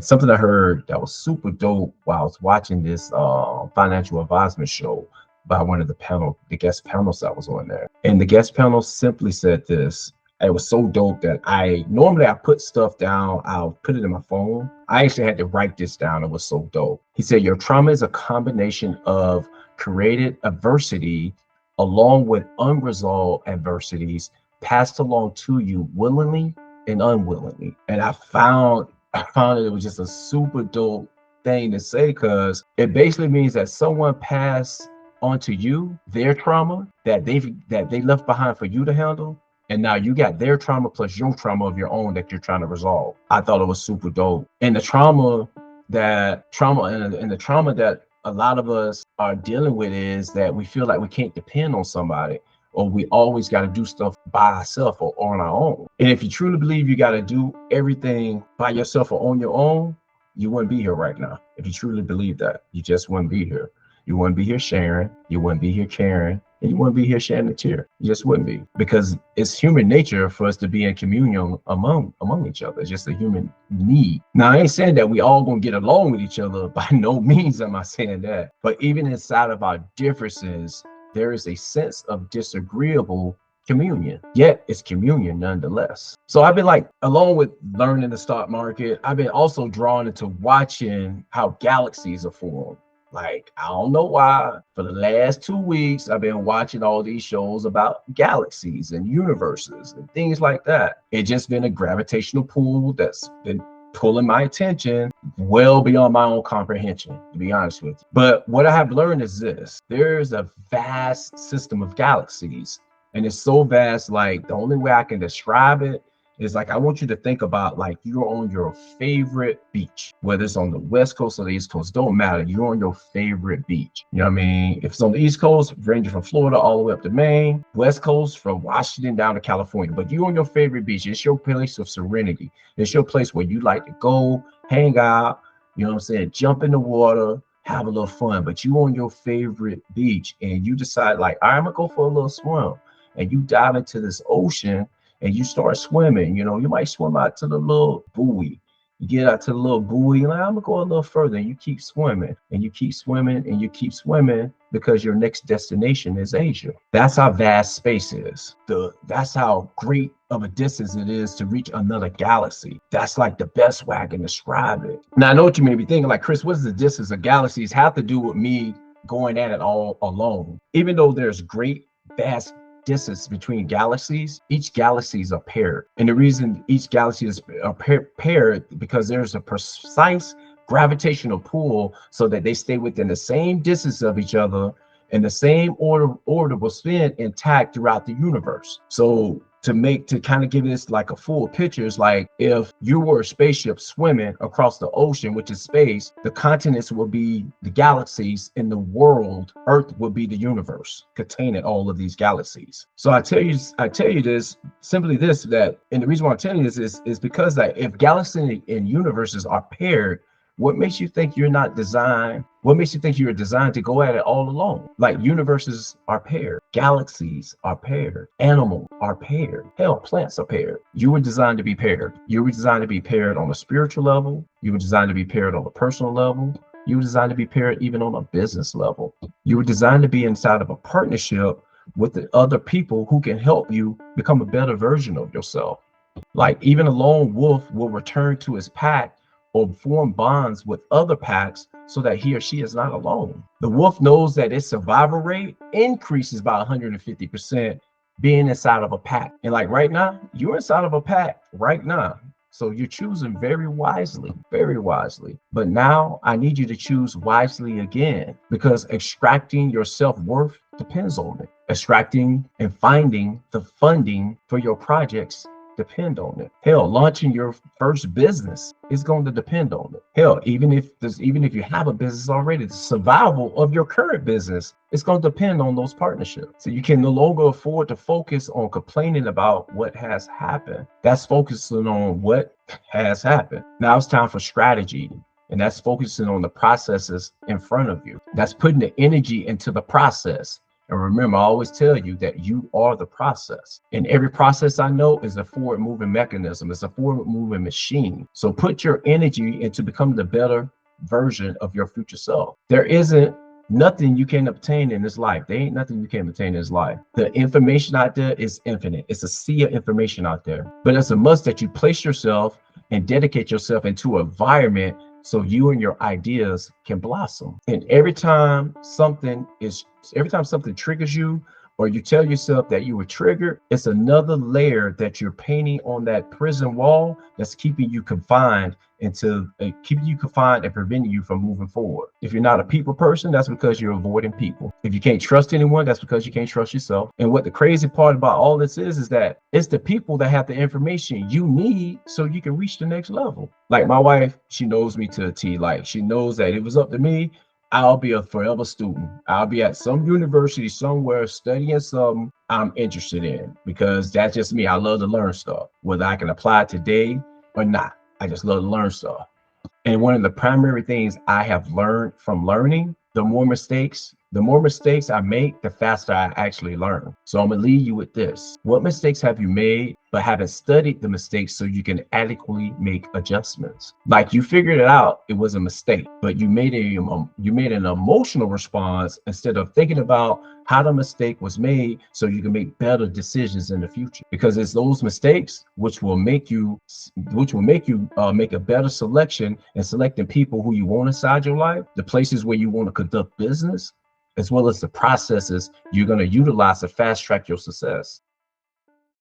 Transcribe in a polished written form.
And something I heard that was super dope while I was watching this financial advisement show by one of the guest panels that was on there. And the guest panel simply said this. It was so dope that I normally I put stuff down, I'll put it in my phone. I actually had to write this down. It was so dope. He said, your trauma is a combination of created adversity along with unresolved adversities passed along to you willingly and unwillingly. And I found it was just a super dope thing to say, because it basically means that someone passed onto you their trauma that they left behind for you to handle, and now you got their trauma plus your trauma of your own that you're trying to resolve. I thought it was super dope. And the trauma and the trauma that a lot of us are dealing with is that we feel like we can't depend on somebody, or we always got to do stuff by ourselves or on our own. And if you truly believe you got to do everything by yourself or on your own, you wouldn't be here right now. If you truly believe that, you just wouldn't be here. You wouldn't be here sharing, you wouldn't be here caring, and you wouldn't be here shedding a tear. You just wouldn't be, because it's human nature for us to be in communion among each other. It's just a human need. Now, I ain't saying that we all gonna get along with each other. By no means am I saying that. But even inside of our differences, there is a sense of disagreeable communion, yet it's communion nonetheless. So I've been like, along with learning the stock market, I've been also drawn into watching how galaxies are formed. Like, I don't know why, for the last 2 weeks, I've been watching all these shows about galaxies and universes and things like that. It's just been a gravitational pull that's been pulling my attention well beyond my own comprehension, to be honest with you. But what I have learned is this: there's a vast system of galaxies, and it's so vast, like the only way I can describe it is like, I want you to think about like you're on your favorite beach, whether it's on the West Coast or the East Coast, don't matter. You're on your favorite beach. You know what I mean? If it's on the East Coast, ranging from Florida all the way up to Maine, West Coast from Washington down to California, but you're on your favorite beach. It's your place of serenity. It's your place where you like to go, hang out, you know what I'm saying? Jump in the water, have a little fun, but you on your favorite beach and you decide like, I'm gonna go for a little swim, and you dive into this ocean and you start swimming. You know, you might swim out to the little buoy. You get out to the little buoy, and like, I'm gonna go a little further, and you keep swimming, and you keep swimming, and you keep swimming, because your next destination is Asia. That's how vast space is. That's how great of a distance it is to reach another galaxy. That's like the best way I can describe it. Now, I know what you may be thinking, like, Chris, what does the distance of galaxies have to do with me going at it all alone? Even though there's great vast distance between galaxies, each galaxies are paired. And the reason each galaxy is paired, because there's a precise gravitational pull so that they stay within the same distance of each other, and the same order will spin intact throughout the universe. So to kind of give this like a full picture, is like if you were a spaceship swimming across the ocean, which is space, the continents will be the galaxies, in the world, Earth will be the universe containing all of these galaxies. So I tell you this, simply this, that, and the reason why I'm telling you this is because that if galaxies and universes are paired, what makes you think you're not designed? What makes you think you're designed to go at it all alone? Like, universes are paired, galaxies are paired, animals are paired, hell, plants are paired. You were designed to be paired. You were designed to be paired on a spiritual level. You were designed to be paired on a personal level. You were designed to be paired even on a business level. You were designed to be inside of a partnership with the other people who can help you become a better version of yourself. Like, even a lone wolf will return to his pack or form bonds with other packs so that he or she is not alone. The wolf knows that its survival rate increases by 150% being inside of a pack. And like right now, you're inside of a pack right now. So you're choosing very wisely, very wisely. But now I need you to choose wisely again, because extracting your self-worth depends on it. Extracting and finding the funding for your projects depend on it. Hell, launching your first business is going to depend on it. Hell, even if you have a business already, the survival of your current business is going to depend on those partnerships. So you can no longer afford to focus on complaining about what has happened. That's focusing on what has happened. Now it's time for strategy. And that's focusing on the processes in front of you. That's putting the energy into the process And remember, I always tell you that you are the process. And every process I know is a forward moving mechanism. It's a forward moving machine. So put your energy into becoming the better version of your future self. There isn't nothing you can obtain in this life. There ain't nothing you can obtain in this life. The information out there is infinite. It's a sea of information out there. But it's a must that you place yourself and dedicate yourself into an environment so you and your ideas can blossom. And every time something triggers you, or you tell yourself that you were triggered, it's another layer that you're painting on that prison wall that's keeping you confined and preventing you from moving forward. If you're not a people person, that's because you're avoiding people. If you can't trust anyone, that's because you can't trust yourself. And what the crazy part about all this is that it's the people that have the information you need so you can reach the next level. Like my wife, she knows me to a T. Like she knows that if it was up to me, I'll be a forever student. I'll be at some university somewhere studying something I'm interested in, because that's just me. I love to learn stuff, whether I can apply it today or not. I just love to learn stuff. And one of the primary things I have learned from learning, the more mistakes I make, the faster I actually learn. So I'm gonna leave you with this. What mistakes have you made but haven't studied the mistakes so you can adequately make adjustments? Like you figured it out, it was a mistake, but you made an emotional response instead of thinking about how the mistake was made so you can make better decisions in the future. Because it's those mistakes which will make you make a better selection in selecting people who you want inside your life, the places where you want to conduct business, as well as the processes you're going to utilize to fast track your success.